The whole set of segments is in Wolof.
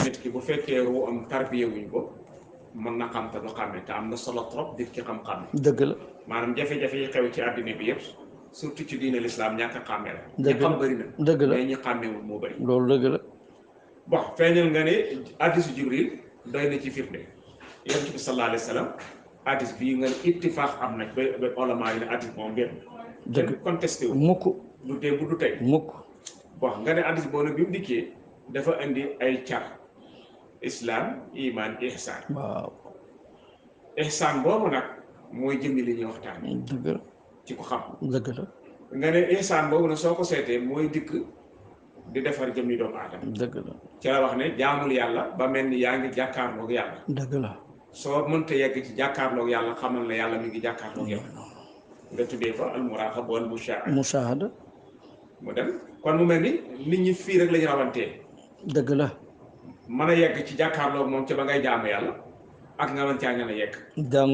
nit ki bu fekkee ruu am tarbiye wuñ ko mën na xam te du xàmme te am na solo trop nit ki xam-xam dëgg la maanaam jafe-jafe yi xew ci àddina bi yëpp surtout ci diine l'islam ñàkk a xàmme la ñi dëgg la xam bëri na dëgg la mais ñi xàmmewul moo bëri loolu dëgg la bon feeñal nga ne hadisu jibril doy na ci firnde yonent bi sallallahu alayhi wa sallam hadis bii nga ne ittifaax am na ba olama yi ne hadis moom benn dëgg kenn contesté wu mukk du démb du tey mukk bon nga ne hadis boo ne bi mu dikkee dafa indi ay car islam iman ihsan waaw ihsan boobu nag mooy jëmmi li ñuy waxtaan dëgg la ci ko xam dëgg la nga ne ihsan boobu nag soo ko seetee mooy dikk di defar jëmmi doomu aadama dëgg la ci la wax ne jaamul yàlla ba mel ni yaa ngi jàkkaarloog yàlla dëgg la soo mënta yegg ci jàkkaarloog yàlla xamal ne yàlla mi ngi jàkkaarloog yow nga tuddee fa al muraqaba wal mushahada mu dem kon mu mel ni nit ñi fii rek la ñu rawantee dëgg la mën a yegg ci jàkkaarloog moom ci ba ngay jaamu yàlla ak nga mën caa ñan a yegg donc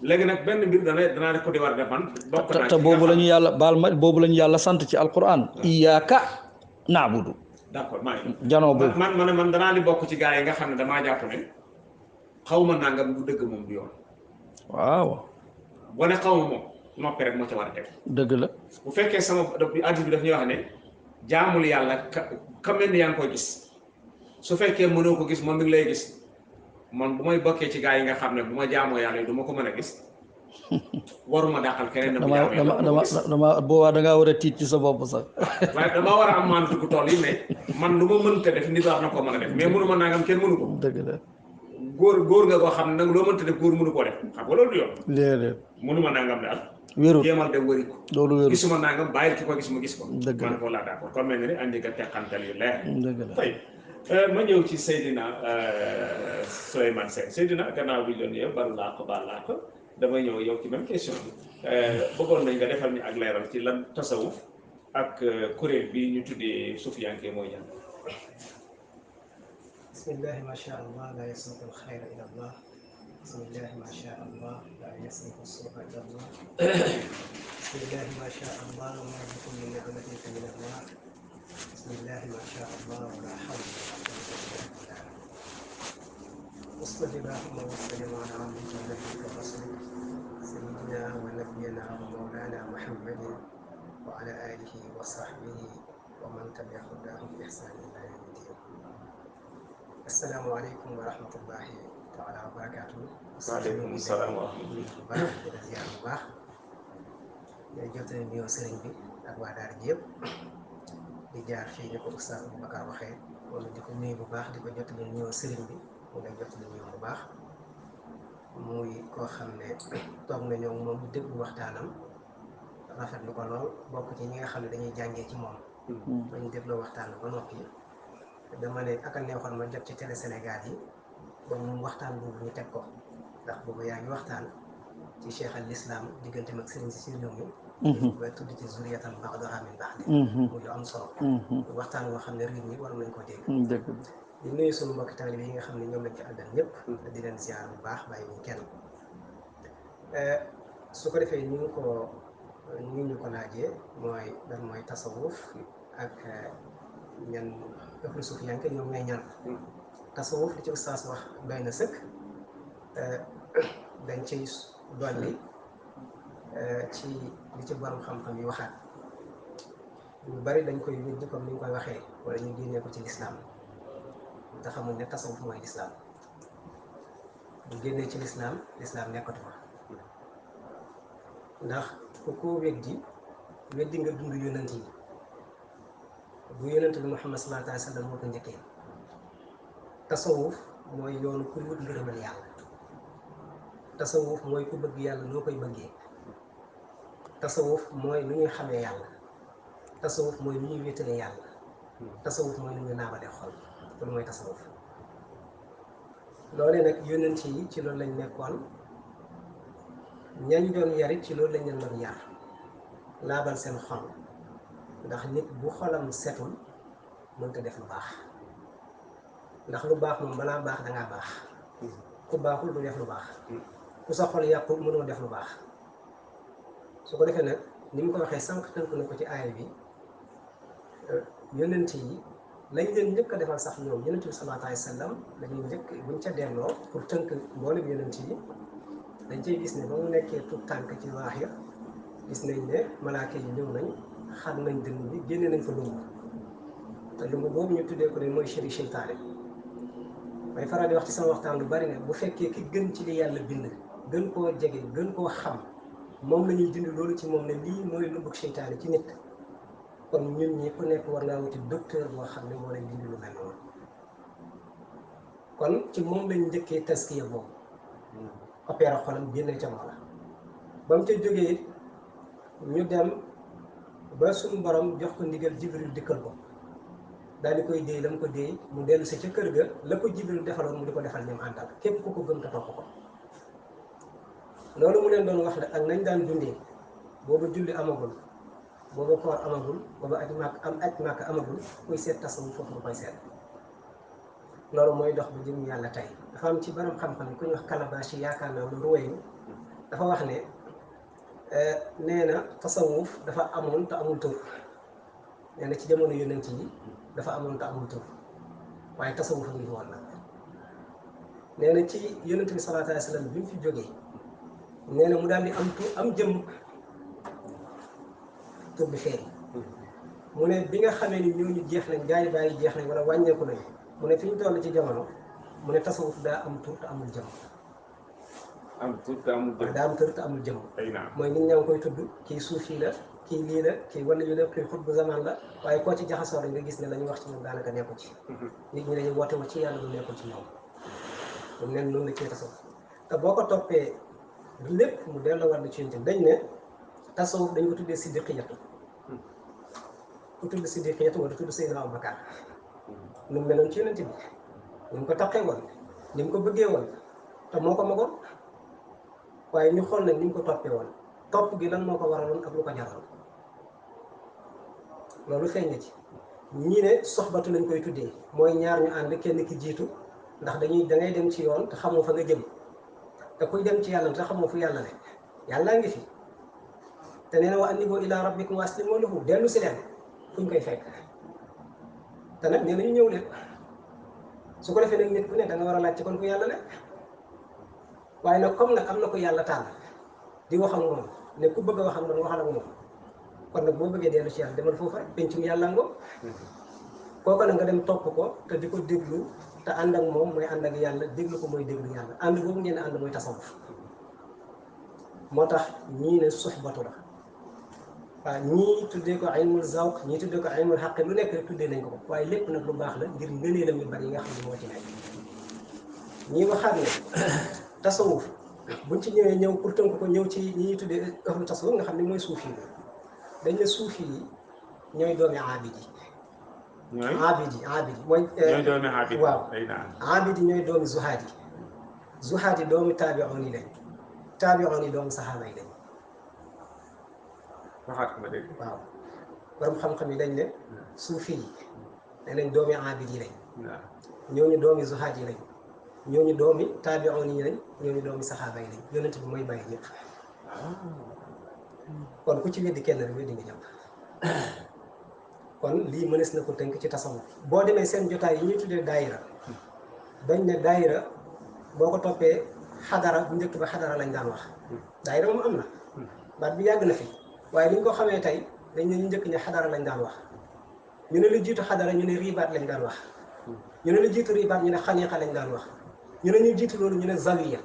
léegi nag benn mbir danaa def ko di war a def man bokk naa te boobu la ñu yàlla baal ma boobu la ñu yàlla sant ci alquran iyyaka na'budu d'accord maa ngi janoo boobu man danaa di bokk ci gaa yi nga xam ne damaa jàpp ne xaw ma nangam du dëgg moom du yoon waaw boo ne xaw ma moom noppi rek moo ca war a teg dëgg la bu fekkee sama addis bi daf ñuy wax ne jaamul yàlla ka mel ni yaa ngi koy gis su fekkee mënoo ko gis moom mi ngi lay gis man bu may bokkee ci gaa yi nga xam ne bu ma jaamoo yàlla yi du ma ko mën a gis waruma dàqal keneen na bu jaamoo yàlla dama boobaa da ngaa war a tiit ci sa bopp sax waaye damaa war a am maanaam dugg tool yi mais man lu ma mënta def nit war na ko mën a def mais mënu ma nangam kenn mënu ko dëgg la góor nga koo xam ne nag loo mënta def góor mënu koo def xam nga loolu du yoon léeg-léeg mënu ma nangam daal wérul jéemal dem wëri ko loolu wérul gisuma nangam bàyyil ki ko gis mu gis ko dëgg la man ko laa d'accord comme mel ni andi nga teqantal yu leer dëgg la tey ma ñëw ci Seydina Souleymane Sène Seydina gannaaw bi doon yow baru laa ko baal laa ko dama ñëw yow ci même question bi bëggoon nañ nga defal ñu ak leeral ci lan tasawuf ak kuréel bi ñu tuddee sufiyanke mooy ñan bismillahi ma sha allah la yasrifu alxayra ila allah bismillahi ma sha allah la yasrifu suu'a ila allah bismillahi ma sha allah wa ma bikum min ni'matin fa min allah bismillahi ma sha allah wa la hawla wa la quwwata illa billah wassalli allahumma wa sallim ala abdika wa nabiyyika wa rasulika sayyidina wa nabiyyina wa mawlana muhammadin wa ala alihi wa sahbihi wa man tabi'a hudahum bi ihsan ila yawmi ddin. Assalaamu aleykum wa rahmatullahi taala wa barakaatu. waaleykum salaam wa rahmatulah. bu baax di la ziar bu baax day jottali nuyoo sëriñ bi ak waa daara ji yëpp di jaar fii ni ko Oustaz Bakar waxee wala di ko nuyu bu baax di ko jottali nuyoo sëriñ bi mu lay jottali nuyoo bu baax muy koo xam ne toog nañoo moom déglu waxtaanam rafetlu ko lool bokk ci ñi nga xam ne dañuy jàngee ci moom. bañ dégloo waxtaan ba noppi. dama ne ak a neexoon ma jot ci télé Sénégal yi ba moom waxtaan boobu ñu teg ko ndax boobu yaa ngi waxtaan ci cheikh al islam digganteem ak sëriñ si réew mi ba tudd ci zuriyatan ba'daha min ba'd muy lu am solo waxtaan boo xam ne réew mi war nañ ko dégg di nuyu suñu mbokki taalibe yi nga xam ne ñoom lañ ci àndal ñëpp di leen ziar bu baax bàyyi ñu kenn su ko defee ñu ñu ko laajee mooy lan mooy tasawuf ak ñan ëpp suufiyanke ñoom ñooy ñan tasawuf li ci ustaas wax doy na sëkk dañ ciy dolli ci li ci borom xam-xam yi waxaat ñu bari dañ koy weddi comme ni ñu koy waxee wala ñu génnee ko ci lislaam te xamul ne tasawuf mooy lislaam bu génnee ci lislaam nekkatu fa ndax ku ko weddi nga dund yonent yi bu yonent bi Muhammad sallallahu alayhi wa sallam moo ko njëkkee tasawuf mooy yoonu ku wut ngërëmal yàlla tasawuf mooy ku bëgg yàlla noo koy bëggee tasawuf mooy nu ñuy xamee yàlla tasawuf mooy nu ñuy wéetalee yàlla tasawuf mooy nu ñuy naabalee xol loolu mooy tasawuf loolee nag yonent yi ci loolu lañ nekkoon ñañ doon yarit ci loolu lañ leen doon yar laabal seen xol ndax nit bu xolam setul mënta def lu baax ndax lu baax moom balaa baax dangaa baax ku baaxul du def lu baax ku sa xol yàqul mënoo def lu baax su ko defee nag ni mu ko waxee sànq tënk na ko ci aaya bi yonent yi lañ leen njëkk a defal sax ñoom yonent bi sallallahu alayhi wa sallam dañuy njëkk buñ ca delloo pour tënk mboolem yonent yi dañ cey gis ne ba mu nekkee tout tànk ci zaahir gis nañ ne malaaka yi ñëw nañ xar nañ dënn bi génne nañ fa lumb te lumb boobu ñu tuddee ko ne mooy chéri seytaane may faral di wax ci sama waxtaan lu bari ne bu fekkee ki gën ci li yàlla bind gën koo jege gën koo xam moom la ñuy dindi loolu ci moom ne lii mooy lumbug seytaane ci nit kon ñun ñi ku nekk war ngaa wuti docteur boo xam ne moo lay dindi lu mel noonu kon ci moom lañ njëkkee taskiya boobu opéra xolam génne ca loola ba mu ca jógee it ñu dem ba suñu borom jox ko ndigal Jibril dikkal ko daal di koy déey la mu ko déey mu dellu si ca kër ga la ko Jibril defaloon mu di ko defal ñoom àndal képp ku ko gëm te topp ko loolu mu leen doon wax la ak nañ daan dundee booba julli amagul booba koor amagul booba aj màkk amagul kuy seet tasawuf foofu nga koy seet loolu mooy dox ba jëm yàlla tey dafa am ci borom xam-xam yi ku ñuy wax Kalabashi yaakaar naa wala Ruwayu dafa wax ne nee na tasawuf dafa amoon te amul tur nee na ci jamono yonent yi dafa amoon te amul tur waaye tasawuf a ngi woon nag nee na ci yonent bi sallallahu alayhi wa sallam bi mu fi jógee nee na mu daal di am tur am jëm tur bi feeñ mu ne bi nga xamee ni ñooñu jeex nañ gaa yi bàyyi jeex nañ wala wàññeeku nañ mu ne fi ñu toll ci jamono mu ne tasawuf daa am tur te amul jëm. am tur te amul jëm daa am tur te amul jëm. aywa mooy nit ñaa ngi koy tudd kii suufi la kii lii la kii wala yu la kii xutbu zaman la waaye koo ci jaxasoo rek nga gis ne la ñu wax ci moom daanaka nekkul ci. nit ñi dañuy woote wu ci yàlla lu nekkul ci ñoom. mu ne noonu la cee tasawuf te boo ko toppee lépp mu delloo war na ci yéen dañ ne tasawuf dañ ko tuddee siddiqiyatu ku tudd siddiqiyatu wala tudd Seydina Abubakar nu mu meloon ci yonent bi ni mu ko taqee woon ni mu ko bëggee woon te moo ko magoon waaye ñu xool nag ni mu ko toppee woon topp gi lan moo ko waraloon ak lu ko jaroon loolu feeñ na ci ñii ne soxbatu lañ koy tuddee mooy ñaar ñu ànd kenn ki jiitu ndax dangay dem ci yoon te xamoo fa nga jëm te kuy dem ci yàlla te xamoo fu yàlla ne yàllaa ngi fi te nee na wa annibu ila rabbikum wa aslimu lahu dellu si leen fuñ koy fekk te nag nee na ñu ñëw leen su ko defee nag nit ku ne da nga war a laaj ci kon ku yàlla ne waaye nag comme nag am na ko yàlla tànn di wax ak moom ne ku bëgg a wax ak man waxal ak moom kon nag boo bëggee dellu ci yàlla demal foofu rek pencum yàlla ngoo kooku nag nga dem topp ko te di ko déglu te ànd ak moom mooy ànd ak yàlla déglu ko mooy déglu yàlla ànd boobu ngeen ànd mooy tasawuf moo tax ñii ne suxbatu la waaw ñii tuddee ko ilmul zawq ñii tuddee ko ilmul xaq lu nekk rek tuddee nañ ko waaye lépp nag lu baax la ngir ngëneelam yu bari yi nga xam ne moo ci nekk ñii waxaat ne tasawuf buñ ci ñëwee ñëw pour tënk ko ñëw ci ñi ñuy tuddee ahlu tasawuf nga xam ne mooy suufi yi dañ ne suufi yi ñooy doomi aabid yi ñooy aabid yi mooy ñooy doomi aabid waaw day naan aabid yi ñooy doomi zuhaad yi zuhaad yi doomi taabi'oon yi lañ taabi'oon yi doomi saxaaba yi lañ waxaat ko ma dégg waaw borom xam-xam yi dañ ne suufi yi ne nañ doomi aabid yi lañ waaw ñooñu doomi zuhaad yi lañ ñooñu doomi taabi'oon yi lañ ñooñu doomi saxaaba yi lañ yonent bi mooy bàyyi ñëpp kon ku ci weddi kenn rek weddi nga ñëpp kon lii mënees na ko tënk ci tasawuf boo demee seen jotaay yi ñuy tuddee daayira dañ ne daayira boo ko toppee xadara bu njëkk ba xadara lañ daan wax daayira moom am na baat bi yàgg na fi waaye li ñu ko xamee tey dañ ne ñu njëkk ne xadara lañ daan wax ñu ne lu jiitu xadara ñu ne ribaat lañ daan wax ñu ne lu jiitu ribaat ñu ne xaniiqa lañ daan wax ñu ne ñu jiitu loolu ñu ne zawiya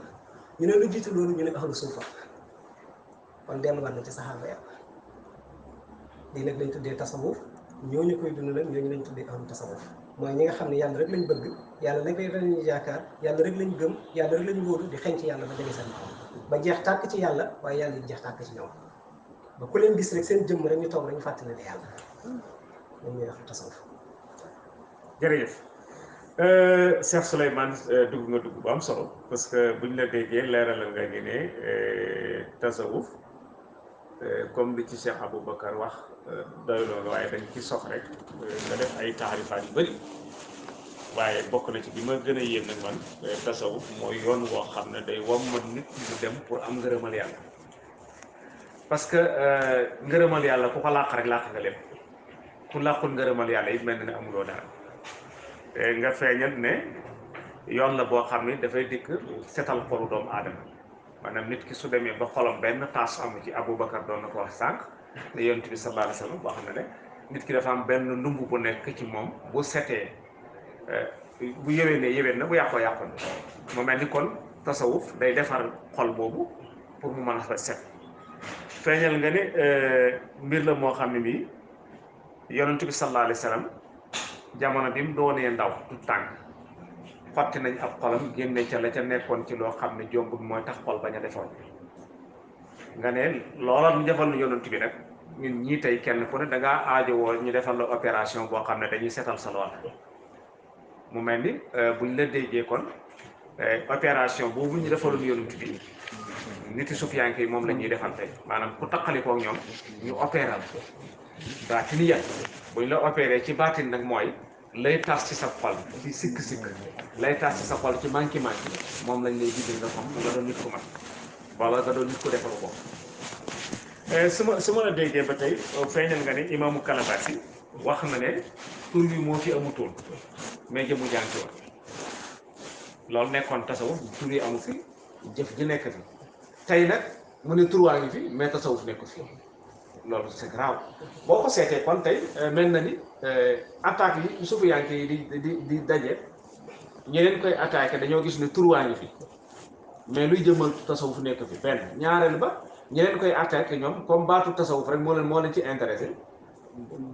ñu ne lu jiitu loolu ñu ne ahlu suufa kon delluwaat na ci saxaaba ya lii nag lañ tuddee tasawuf ñooñu koy dund nag ñooñu lañ tuddee ahlu tasawuf mooy ñi nga xam ne yàlla rek lañ bëgg yàlla rek lañu yaakaar yàlla rek lañ gëm yàlla rek lañ wóoru di xeeñ ci yàlla ba jege seen ba jeex tàkk ci yàlla waaye yàlla di jeex tàkk ci ñoom ba ku leen gis rek seen jëmm rek ñu toog rek ñu fàttali ne yàlla ñoom ñooy ahlu tasawuf. jërëjëf Cheikh Souleymane dugg nga dugg bu am solo parce que buñ la déggee leeralal nga ñu ne tasawuf comme li ci Cheikh Aboubacar wax doy loolu waaye dañ ci sox rek nga def ay taarifaat yu bëri waaye bokk na ci bi ma gën a yéem nag man tasawuf mooy yoon woo xam ne day wommat nit mu dem pour am ngërëmal yàlla parce que ngërëmal yàlla ku ko làq rek làq nga lépp ku làqul ngërëmal yàlla it mel na ne amuloo dara nga feeñal ne yoon la boo xam ne dafay dikk setal xolu doomu aadama maanaam nit ki su demee ba xolam benn taas amu ci Aboubacar doon na ko wax sànq ne yonent bi sallallahu alayhi wa sallam boo xam ne nit ki dafa am benn ndumb bu nekk ci moom bu setee bu yéwénee yéwén na bu yàqoo yàqoo na mu mel ni kon tasawuf day defar xol boobu pour mu mën a set feeñal nga ne mbir la moo xam ne bii yonent bi sallallahu alayhi wa sallam jamono bi mu doonee ndaw tout tànk xotti nañ ab xolam génne ca la ca nekkoon ci loo xam ne jombul mooy tax xol bañ a defoon nga ne loola ñu defal nu yonent bi nag ñun ñii tey kenn ku ne da ngaa aajowoo ñu defal la opération boo xam ne dañuy setal sa lool mu mel ni buñ la déggee kon opération boobu ñu defaloon yonent bi niti sufiyanke yi moom la ñuy defal tey maanaam ku taqalikoo ak ñoom ñu opéral baatin ya buñ la opéré ci baatin nag mooy lay tas ci sa xol ci sikk-sikk lay tas ci sa xol ci manki moom lañ lay bindil nga xam nga doon nit ku mat wala nga doon nit ku defal ko su ma la déggee ba tey feeñal nga ne imaamu Kalabasi wax na ne tur bi moo fi amutoon mais jëmu jànki woon loolu nekkoon tasawuf tur yi amu fi jëf ji nekk fi tey nag mu ne tur waa ngi fi mais tasawuf nekku fi loolu c'est grave boo ko seetee kon tey mel na ni attaque yi sufiyanke yi di daje ñeneen koy attaqué dañoo gis ne tur waa ngi fi mais luy jëmmal tasawuf nekk fi benn ñaareel ba ñeneen koy attaqué ñoom comme baatu tasawuf rek moo leen ci intéressé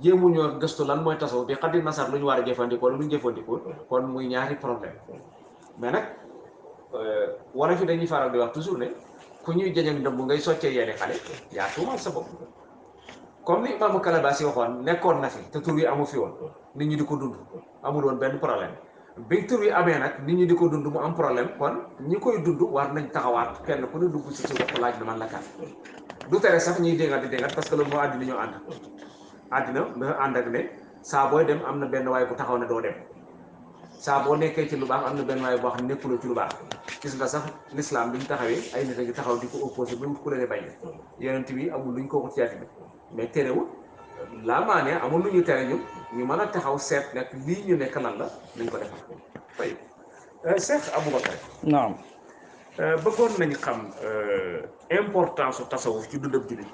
jéemuñoo gëstu lan mooy tasawuf bi xaddi nasar lu ñu war a jëfandikoo lu ñu jëfandikoo kon muy ñaari problème mais nag wala fi dañuy faral di wax toujours ne ku ñuy jëñag ndëmb ngay soccee yenn xale yaa tuumal sa bopp comme ni imaamu Kalabasi waxoon nekkoon na fi te tur yi amu fi woon nit ñi di ko dund amul woon benn problème bi tur yi amee nag nit ñi di ko dund mu am problème kon ñi koy dund war nañ taxawaat kenn ku ne dugg si si bopp laaj na man la kat du tere sax ñuy déngat di déngat parce que loolu moo àddina ñoo ànd àddina dafa ànd ak ne saa booy dem am na benn waay bu taxaw ne doo dem saa boo nekkee ci lu baax am na benn waay boo xam ne nekkuloo ci lu baax gis nga sax l'islam bi ñu taxawee ay nit a ngi taxaw di ko opposé ba wut ku leen bañ yonent bi amul lu ñu ko wax ci àddina mais terewul laa maa ne amul lu ñu tere ñu mën a taxaw seet nag lii ñu nekk lan la nañ ko defal tey Cheikh Aboubacar naam bëggoon nañ xam importance su tasawuf ci dundab jullit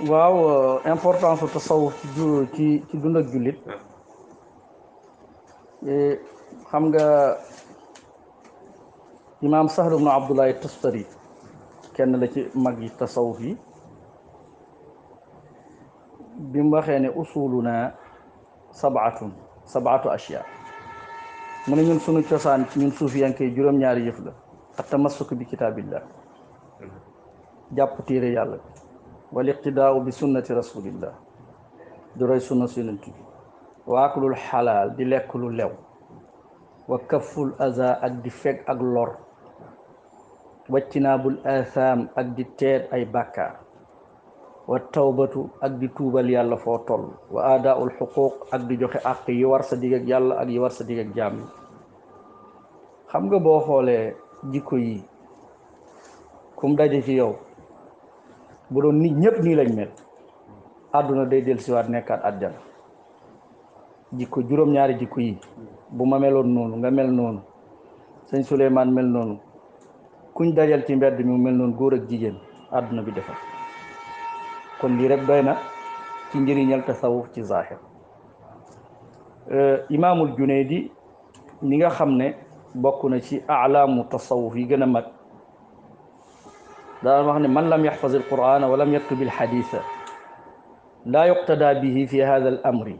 waaw importance su tasawuf ci dund ak jullit xam nga imaam Sahl ibn Abdullah Tustari kenn la ci mag yi tasawuf yi bi mu waxee ne usuluna sab'atu ashya mu ne ñun sunu cosaan ci ñun suufiyanke yi juróom-ñaari yëf la at-tamassuk bi kitaabillah jàpp téere yàlla wal iqtidaau bi sunnati rasulillah di roy sunna su yonent bi wa aklul xalaal di lekk lu lew wa kafful aza ak di feg ak lor waccinaabul atham ak di teet ay bàkkaar wa tawbatu ak di tuubal yàlla foo toll wa aadaul xuquuq ak di joxe àq yi war sa digg ak yàlla ak yi war sa digg ak jaam yi xam nga boo xoolee jikko yi kum daje ci yow bu doon nit ñëpp nii lañ mel àdduna day dellusiwaat nekkaat àjjana jikko juróom-ñaari jikko yi bu ma meloon noonu nga mel noonu sëñ Souleymane mel noonu kuñ dajal ci mbedd mi mel noonu góor ak jigéen àdduna bi defar kon lii rek doy na ci njëriñal tasawuf ci zahir imaamul Junaydi ñi nga xam ne bokk na ci alaamu tasawuf yi gën a mag daan wax ne man lam yaxfaz alquran wa lam yaktub alxadisa laa yuqtada bihi fi hada al amri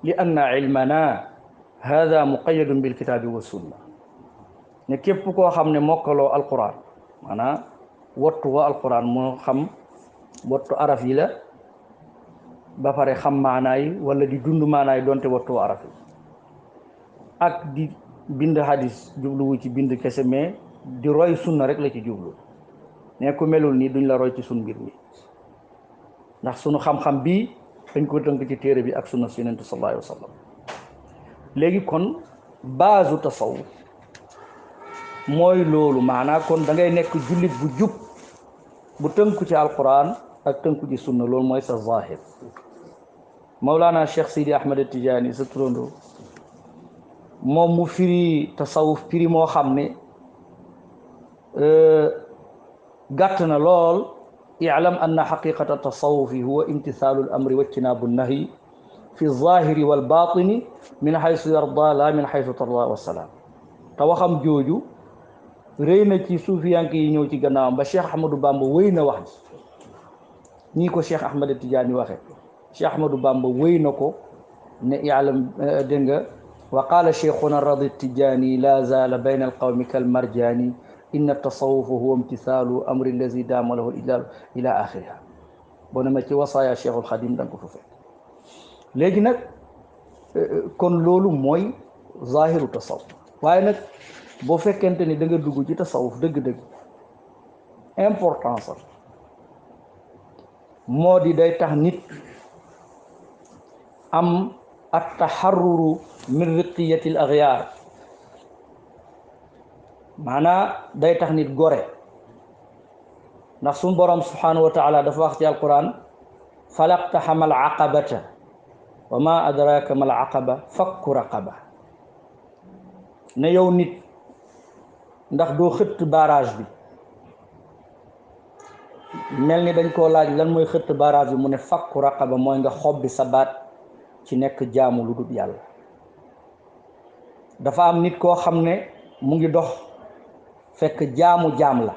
li anna ilmana hada muqayadun bilkitaabi wa sunna ne képp koo xam ne mokkaloo alquran maanaam wattu wa alquran moo xam wattu araf yi la ba pare xam maanaay wala di dund maanaay donte wattu araf yi ak di bind hadis jubluwu ci bind kese mais di roy sunna rek la ci jublu ne ku melul nii duñ la roy ci sun mbir mi ndax sunu xam-xam bii dañ ko tënk ci téere bi ak sunna si yonent sallallahu alayhi wa sallam léegi kon baasu tasawuf mooy loolu maanaa kon da ngay nekk jullit bu jub bu tënku ci alquran ak tënku ci sunna loolu mooy sa zahir Mawlana Cheikh Sidi Ahmed Tidiane sa turando moom mu firi tasawuf firi moo xam ne gàtt na lool. i'lam anna xaqiqata tasawufi huwa imtithaalu al amri wa ijtinaabu nahyi fi zahiri wal batini min xaysu yarda la min xaysu tarda wasalaam. te waxam jooju rëy na ci suufiyanke yi ñëw ci gannaawam ba Cheikh Ahmadou Bamba wéy na wax ji ñii ko Cheikh Ahmad Tidiane waxe Cheikh Ahmadou Bamba wéy na ko ne i'lam dégg nga wa qaala cheikhuna radi Tidiane la zaala bayna alqawmi kal marjani inna tasawufa huwa imtisaalu amri allazi daama lahu al ila axiriha. boo ne ma ci wasaaya Cheikhul Xadim da nga ko fa fekk. léegi nag kon loolu mooy zahiru tasawuf. waaye nag boo fekkente ni da nga dugg ci tasawuf dëgg-dëgg importance moo di day tax nit am at taxarruru min riqiyati al axyaar, maanaa day tax nit gore. ndax suñu borom subhanahu wa taala dafa wax ci alquran falaqtaxama al aqabata wa ma adraka mal aqaba fakku raqaba. ne yow nit ndax doo xëtt barrage bi. mel ni dañ koo laaj lan mooy xëtt barrage bi mu ne fakku raqaba mooy nga xobbi sa baat ci nekk jaamu lu dul yàlla. dafa am nit koo xam ne mu ngi dox fekk jaamu jaam la.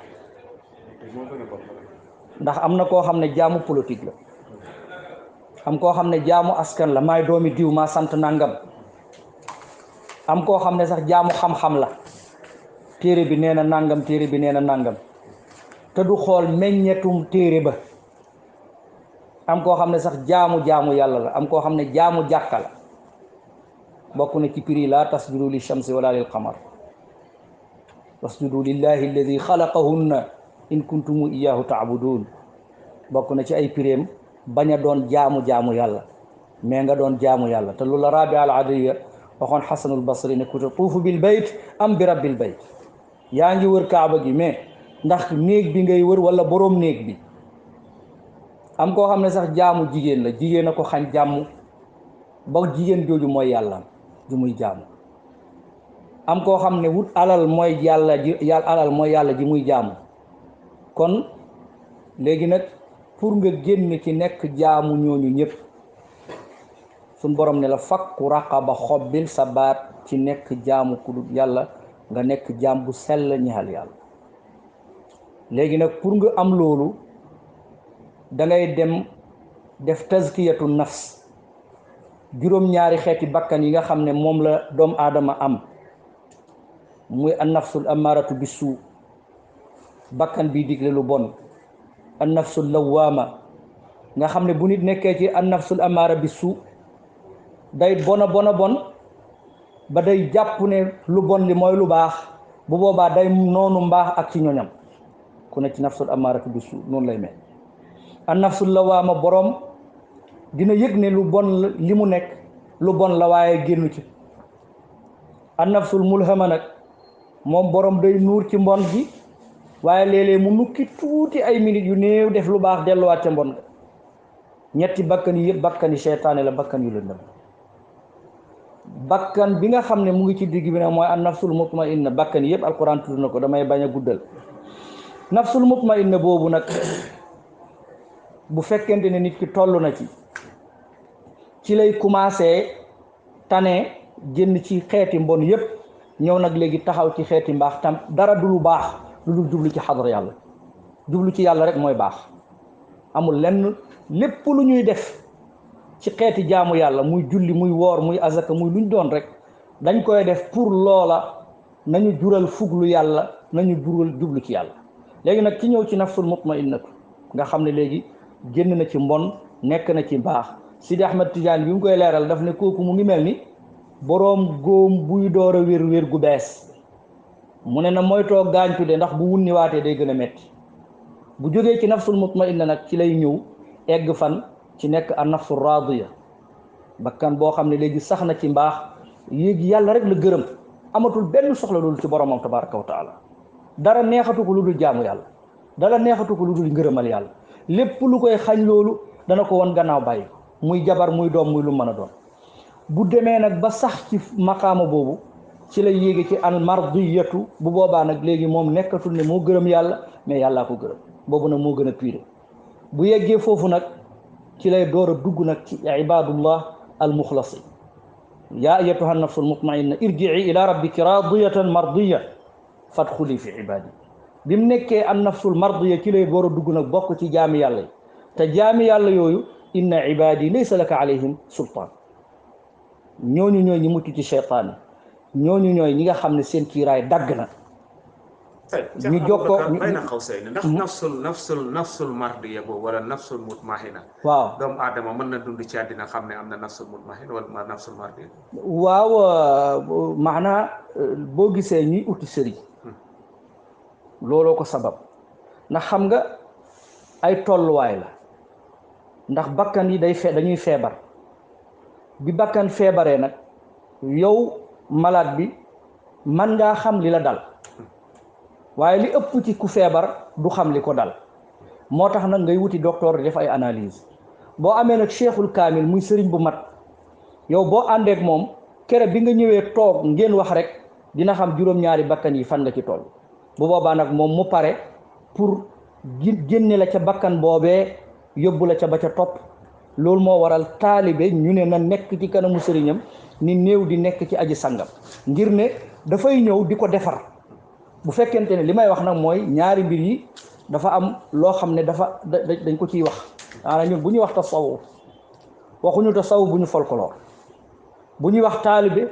ndax am na koo xam ne jaamu politique la, am koo xam ne jaamu askan la, maay doomi diw maa sant nangam. am koo xam ne sax jaamu xam-xam la, téere bi nee na nangam, téere bi nee na nangam, te du xool meññetum téere ba. am koo xam ne sax jaamu yàlla la, am koo xam ne jaamu jàkka la. bokk na ci prix la tasjudu li shamsi wala lil qamar wasjudu lillahi alladi xalaqahunna in kuntum iyyahu taabudun. bokk na ci ay pireem bañ a doon jaamu yàlla mais nga doon jaamu yàlla. te loolu la Rabi al Adawiyya waxoon Xasanul Basri ne ku tuufu bil bayt am bi rabbil bayt. yaa ngi wër kaaba gi mais ndax néeg bi ngay wër wala boroom néeg bi. am koo xam ne sax jaamu jigéen la, jigéen a ko xañ jàmm ba jigéen jooju mooy yàlla ju muy jaamu. am koo xam ne wut alal mooy alal mooy yàlla ji muy jaamu. kon léegi nag pour nga génn ci nekk jaamu ñooñu ñëpp suñ borom ne la fakku raqaba xobbil sa baat ci nekk jaamu ku dul yàlla, nga nekk jaam bu sell ñexal yàlla. léegi nag pour nga am loolu da ngay dem def tazkiyatu nafs. juróom-ñaari xeeti bakkan yi nga xam ne moom la doomu aadama am muy an nafsul amaratu bisu, bakkan bii digle lu bon. an nafsul lawaama nga xam ne bu nit nekkee ci an nafsul amara bisu day bon ba day jàpp ne lu bon li mooy lu baax. bu boobaa day noonu mbaax ak ci ñoñam. ku ne ci nafsul amaratu bisu noonu lay mel. an nafsul lawaama borom dina yëg ne lu bon li mu nekk lu bon la waaye génnu ci. an nafsul mulhama nag moom borom day nuur ci mbon gi waaye léeg-léeg mu nukki tuuti ay minutes yu néew def lu baax delluwaat ca mbon ga. ñetti bakkan yi yëpp bakkan yi seytaane la, bakkan yu lëndëm. bakkan bi nga xam ne mu ngi ci digg bi nag mooy an nafsul mutmainna. bakkan yëpp alquran tudd na ko, damay bañ a guddal. nafsul mutmainna boobu nag bu fekkente ne nit ki toll na ci lay commencé tane génn ci xeeti mbon yépp ñëw nag léegi taxaw ci xeeti mbaax tam. dara du lu baax lu dul jublu ci xadra yàlla. jublu ci yàlla rek mooy baax. amul lenn, lépp lu ñuy def ci xeeti jaamu yàlla muy julli muy woor muy azaka muy luñ doon rek dañ koy def pour loola nañu jural fuglu yàlla, nañu jural jublu ci yàlla. léegi nag ci ñëw ci nafsul mutmainnatu nga xam ne léegi génn na ci mbon nekk na ci mbaax. Sidi Ahmad Tidiane bi mu koy leeral daf ne kooku mu ngi mel ni boroom góom buy door a wér gu bees. mu ne na moytoo gaañtu de ndax bu wunni waatee day gën a metti. bu jógee ci nafsul mutmainna nag ci lay ñëw egg fan ci nekk an nafsul radiya, bakkan boo xam ne léegi sax na ci mbaax, yéegi yàlla rek la gërëm, amatul benn soxla loolu ci boromam tabaraka wa taala. dara neexatu ko lu dul jaamu yàlla, dara neexatu ko lu dul ngërëmal yàlla. lépp lu koy xañ loolu dana ko won gannaaw bàyyi ko, muy jabar muy doom muy lu mën a doon. bu demee nag ba sax ci maqaama boobu ci la yéege ci al mardiyatu bu boobaa nag léegi moom nekkatul ne moo gërëm yàlla mais yàllaa ko gërëm boobu nag moo gën a pire bu yeggee foofu nag ci lay door a dugg nag ci ibadullah al muxlasin yaa ayatuha nafsul mutmainna irji'i ila rabbiki radiyatan mardiya fadxuli fi ibadi bi mu nekkee an nafsul mardiya ci lay door a dugg nag bokk ci jaami yàlla yi te jaami yàlla yooyu inna ibadi laysa laka alayhim sultaan ñooñu ñooy ñi mucc ci cheytaan ñooñu ñooy ñi nga xam ne seen kiiraay dagg na ñu jokkoo may na xaw say ndax nafsul mardiya boobu wala nafsul mutmahina waaw doomu aadama mën na dund ci àddina xam ne am na nafsul mutmahina wala nafsul mardiya waaw maanaa boo gisee ñuy uti sëriñ looloo ko sabab ndax xam nga ay tolluwaay la ndax bakkan yi dañuy feebar bi bakkan feebaree nag yow malade bi man ngaa xam li la dal waaye li ëpp ci ku feebar du xam li ko dal moo tax nag ngay wuti docteur di def ay analyse boo amee nag cheikhul kaamil muy sëriñ bu mat yow boo àndeek moom kere bi nga ñëwee toog ngeen wax rek dina xam juróom-ñaari bakkan yi fan nga ci toll bu boobaa nag moom mu pare pour génne la ca bakkan boobee yóbbu la ca ba ca topp loolu moo waral taalibe ñu ne na nekk ci kanamu sëriñam ni néew di nekk ci aji sangam ngir ne dafay ñëw di ko defar bu fekkente ne li may wax nag mooy ñaari mbir yi dafa am loo xam ne dañ ko ciy wax maanaam ñun bu ñuy wax tasawuf waxuñu tasawuf bu ñu folklore bu ñuy wax taalibe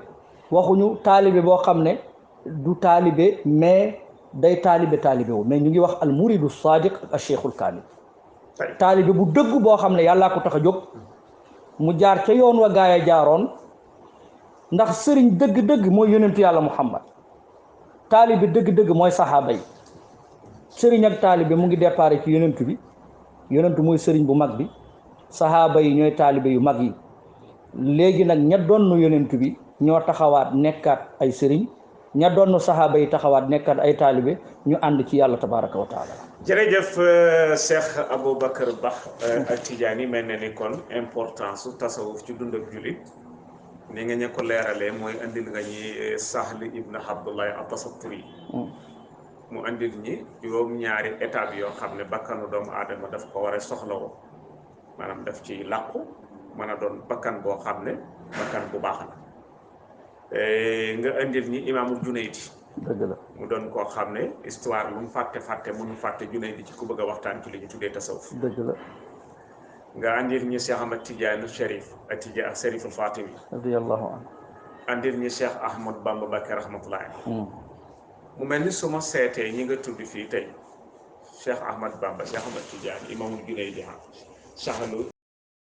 waxuñu taalibe boo xam ne du taalibe mais day taalibe wu mais ñu ngi wax al muridu sadiq ak al cheikhul kaamil taalibe bu dëgg boo xam ne yàllaa ko tax a jóg mu jaar ca yoon wa gaaya jaaroon ndax sëriñ dëgg-dëgg mooy yonentu yàlla muhammad taalibe dëgg-dëgg mooy saxaaba yi sëriñ ak taalibe mu ngi déparé ci yonentu bi yonentu mooy sëriñ bu mag bi saxaaba yi ñooy taalibe yu mag yi léegi nag ña doon yonentu bi ñoo taxawaat nekkaat ay sëriñ ña doon saxaaba yi taxawaat nekkaat ay taalibe ñu ànd ci yàlla tabaraka wa taala jërëjëf Cheikh Aboubacar Ba ak Tidiane mel na ni kon importance su tasawuf ci dund ak jullit ni nga ñu ko leeralee mooy andil nga ñi Sahl ibn Abdullahi at-Tasatturi mu andil ñi juróom-ñaari étape yoo xam ne bakkanu doomu aadama daf ko war a soxlawoo maanaam daf ci làqu mën a doon bakkan boo xam ne bakkan bu baax la nga andil ñi imaamul Junaydi dëgg la mu doon koo xam ne histoire lu mu fàtte mënu fàtte Junaydi ci ku bëgg a waxtaan ci li ñu tuddee tasawuf dëgg la nga andil ñi Cheikh Ahmad Tidiane Chérif ak Tidiane Chérif al Fatimi radiyallahu anhu andil ñi Cheikh Ahmad Bamba Mbacké rahmatullahi mu mel ni su ma seetee ñi nga tudd fii tey Cheikh Ahmad Bamba Cheikh Ahmad Tidiane imaamul Junaydi Cheikh